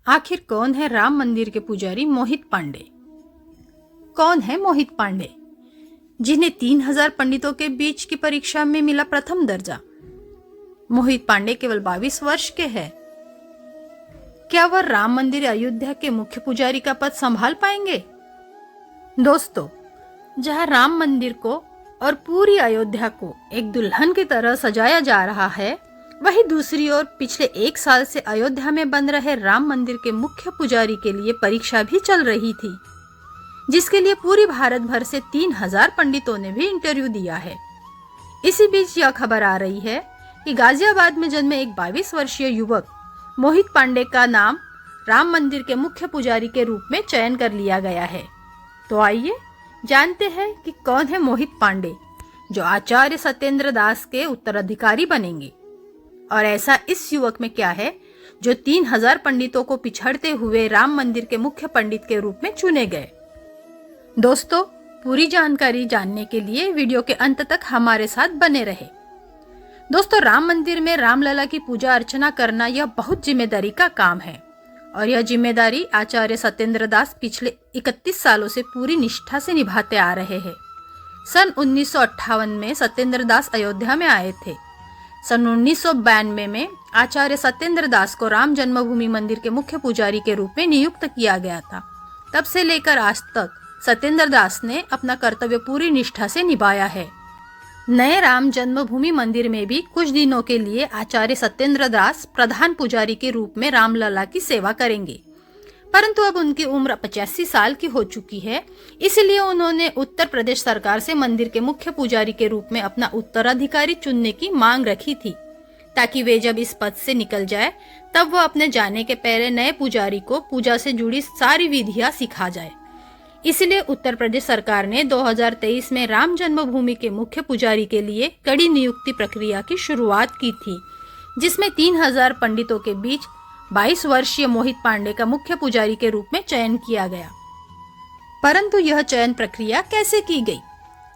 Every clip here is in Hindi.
आखिर कौन है राम मंदिर के पुजारी मोहित पांडे? कौन है मोहित पांडे, जिन्हें 3000 पंडितों के बीच की परीक्षा में मिला प्रथम दर्जा? मोहित पांडे केवल 22 वर्ष के हैं। क्या वह राम मंदिर अयोध्या के मुख्य पुजारी का पद संभाल पाएंगे? दोस्तों, जहां राम मंदिर को और पूरी अयोध्या को एक दुल्हन की तरह सजाया जा रहा है, वहीं दूसरी ओर पिछले 1 साल से अयोध्या में बन रहे राम मंदिर के मुख्य पुजारी के लिए परीक्षा भी चल रही थी, जिसके लिए पूरी भारत भर से 3000 पंडितों ने भी इंटरव्यू दिया है। इसी बीच यह खबर आ रही है कि गाजियाबाद में जन्मे एक 22 वर्षीय युवक मोहित पांडे का नाम राम मंदिर के मुख्य पुजारी के रूप में चयन कर लिया गया है। तो आइए जानते हैं कि कौन है मोहित पांडे, जो आचार्य सत्येंद्र दास के उत्तराधिकारी बनेंगे। और ऐसा इस युवक में क्या है जो 3000 पंडितों को पिछड़ते हुए राम मंदिर के मुख्य पंडित के रूप में चुने गए। दोस्तों, पूरी जानकारी जानने के लिए वीडियो के अंत तक हमारे साथ बने रहे। दोस्तों, राम मंदिर में रामलला की पूजा अर्चना करना यह बहुत जिम्मेदारी का काम है और यह जिम्मेदारी आचार्य सत्येंद्र दास पिछले 31 सालों से पूरी निष्ठा से निभाते आ रहे हैं। सन 1958 में सत्येंद्र दास अयोध्या में आए थे। सन 1992 में आचार्य सत्येंद्र दास को राम जन्मभूमि मंदिर के मुख्य पुजारी के रूप में नियुक्त किया गया था। तब से लेकर आज तक सत्येंद्र दास ने अपना कर्तव्य पूरी निष्ठा से निभाया है। नए राम जन्मभूमि मंदिर में भी कुछ दिनों के लिए आचार्य सत्येंद्र दास प्रधान पुजारी के रूप में रामलला की सेवा करेंगे, परंतु अब उनकी उम्र 85 साल की हो चुकी है, इसलिए उन्होंने उत्तर प्रदेश सरकार से मंदिर के मुख्य पुजारी के रूप में अपना उत्तराधिकारी चुनने की मांग रखी थी, ताकि वे जब इस पद से निकल जाए तब वो अपने जाने के पहले नए पुजारी को पूजा से जुड़ी सारी विधियां सिखा जाए। इसलिए उत्तर प्रदेश सरकार ने 2023 में राम जन्मभूमि के मुख्य पुजारी के लिए कड़ी नियुक्ति प्रक्रिया की शुरुआत की थी, जिसमें 3000 पंडितों के बीच 22 वर्षीय मोहित पांडे का मुख्य पुजारी के रूप में चयन किया गया। परंतु यह चयन प्रक्रिया कैसे की गई?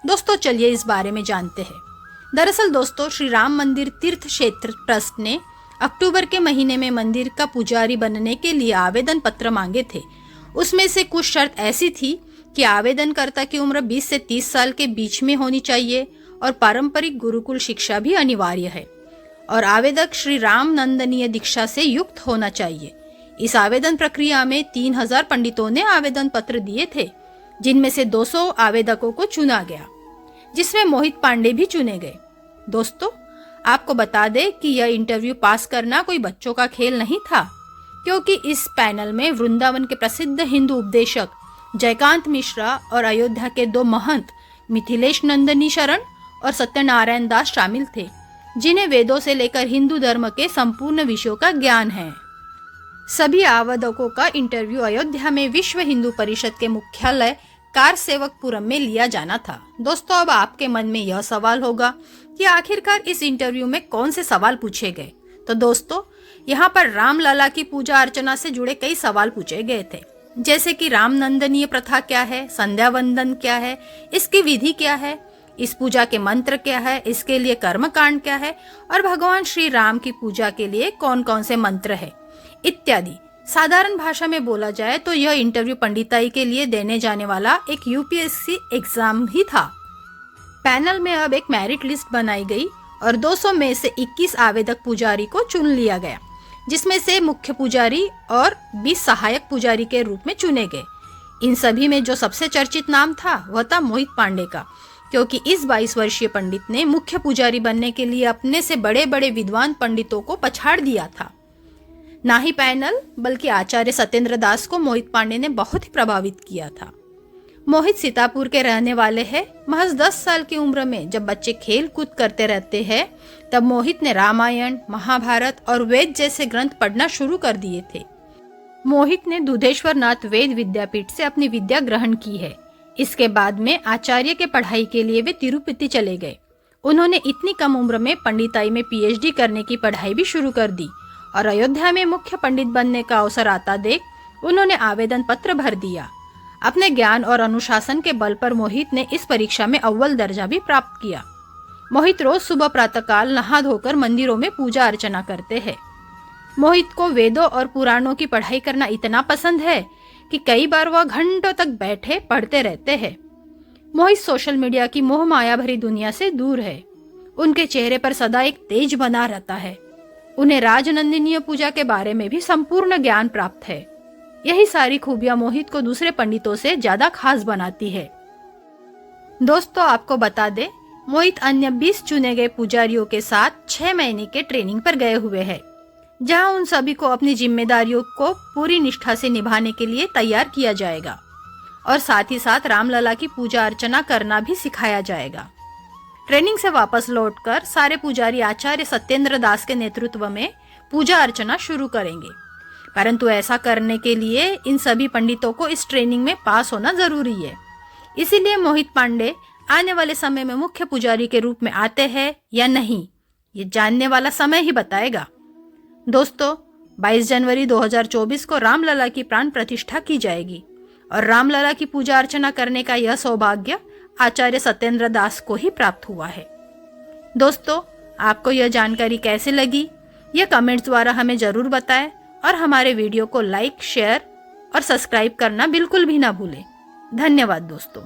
दोस्तों, चलिए इस बारे में जानते हैं। दरअसल दोस्तों, श्री राम मंदिर तीर्थ क्षेत्र ट्रस्ट ने अक्टूबर के महीने में मंदिर का पुजारी बनने के लिए आवेदन पत्र मांगे थे। उसमें से कुछ शर्त ऐसी थी कि आवेदनकर्ता की उम्र 20 से 30 साल के बीच में होनी चाहिए और पारंपरिक गुरुकुल शिक्षा भी अनिवार्य है और आवेदक श्री राम नंदनीय दीक्षा से युक्त होना चाहिए। इस आवेदन प्रक्रिया में 3000 पंडितों ने आवेदन पत्र दिए थे, जिनमें से 200 आवेदकों को चुना गया, जिसमें मोहित पांडे भी चुने गए। दोस्तों, आपको बता दें कि यह इंटरव्यू पास करना कोई बच्चों का खेल नहीं था, क्योंकि इस पैनल में वृंदावन के प्रसिद्ध हिंदू उपदेशक जयकांत मिश्रा और अयोध्या के 2 महंत मिथिलेश नंदनी शरण और सत्यनारायण दास शामिल थे, जिन्हें वेदों से लेकर हिंदू धर्म के संपूर्ण विषयों का ज्ञान है। सभी आवेदकों का इंटरव्यू अयोध्या में विश्व हिंदू परिषद के मुख्यालय कारसेवकपुरम में लिया जाना था। दोस्तों, अब आपके मन में यह सवाल होगा कि आखिरकार इस इंटरव्यू में कौन से सवाल पूछे गए। तो दोस्तों, यहाँ पर रामलला की पूजा अर्चना से जुड़े कई सवाल पूछे गए थे, जैसे कि राम नंदनीय प्रथा क्या है, संध्या वंदन क्या है, इसकी विधि क्या है, इस पूजा के मंत्र क्या है, इसके लिए कर्मकांड क्या है और भगवान श्री राम की पूजा के लिए कौन कौन से मंत्र है इत्यादि। साधारण भाषा में बोला जाए तो यह इंटरव्यू पंडिताई के लिए देने जाने वाला एक यूपीएससी एग्जाम ही था। पैनल में अब एक मेरिट लिस्ट बनाई गई और 200 में से 21 आवेदक पुजारी को चुन लिया गया, जिसमें से मुख्य पुजारी और 20 सहायक पुजारी के रूप में चुने गए। इन सभी में जो सबसे चर्चित नाम था वह था मोहित पांडे का, क्योंकि इस 22 वर्षीय पंडित ने मुख्य पुजारी बनने के लिए अपने से बड़े बड़े विद्वान पंडितों को पछाड़ दिया था। ना ही पैनल बल्कि आचार्य सत्येंद्र दास को मोहित पांडे ने बहुत ही प्रभावित किया था। मोहित सीतापुर के रहने वाले हैं। महज 10 साल की उम्र में जब बच्चे खेल कूद करते रहते हैं, तब मोहित ने रामायण, महाभारत और वेद जैसे ग्रंथ पढ़ना शुरू कर दिए थे। मोहित ने दुधेश्वर नाथ वेद विद्यापीठ से अपनी विद्या ग्रहण की है। इसके बाद में आचार्य के पढ़ाई के लिए वे तिरुपति चले गए। उन्होंने इतनी कम उम्र में पंडिताई में पीएचडी करने की पढ़ाई भी शुरू कर दी और अयोध्या में मुख्य पंडित बनने का अवसर आता देख उन्होंने आवेदन पत्र भर दिया। अपने ज्ञान और अनुशासन के बल पर मोहित ने इस परीक्षा में अव्वल दर्जा भी प्राप्त किया। मोहित रोज सुबह प्रातःकाल नहा धोकर मंदिरों में पूजा अर्चना करते हैं। मोहित को वेदों और पुराणों की पढ़ाई करना इतना पसंद है कि कई बार वह घंटों तक बैठे पढ़ते रहते हैं। मोहित सोशल मीडिया की मोह माया भरी दुनिया से दूर है। उनके चेहरे पर सदा एक तेज बना रहता है। उन्हें राजनंदिनी पूजा के बारे में भी संपूर्ण ज्ञान प्राप्त है। यही सारी खूबियां मोहित को दूसरे पंडितों से ज्यादा खास बनाती है। दोस्तों, आपको बता दें, मोहित अन्य 20 चुने गए पुजारियों के साथ 6 महीने के ट्रेनिंग पर गए हुए हैं, जहां उन सभी को अपनी जिम्मेदारियों को पूरी निष्ठा से निभाने के लिए तैयार किया जाएगा और साथ ही साथ रामलला की पूजा अर्चना करना भी सिखाया जाएगा। ट्रेनिंग से वापस लौटकर सारे पुजारी आचार्य सत्येंद्र दास के नेतृत्व में पूजा अर्चना शुरू करेंगे, परंतु ऐसा करने के लिए इन सभी पंडितों को इस ट्रेनिंग में पास होना जरूरी है। इसीलिए मोहित पांडे आने वाले समय में मुख्य पुजारी के रूप में आते हैं या नहीं, ये जानने वाला समय ही बताएगा। दोस्तों, 22 जनवरी 2024 को रामलला की प्राण प्रतिष्ठा की जाएगी और रामलला की पूजा अर्चना करने का यह सौभाग्य आचार्य सत्येंद्र दास को ही प्राप्त हुआ है। दोस्तों, आपको यह जानकारी कैसे लगी, यह कमेंट्स द्वारा हमें जरूर बताएं और हमारे वीडियो को लाइक, शेयर और सब्सक्राइब करना बिल्कुल भी ना भूलें। धन्यवाद दोस्तों।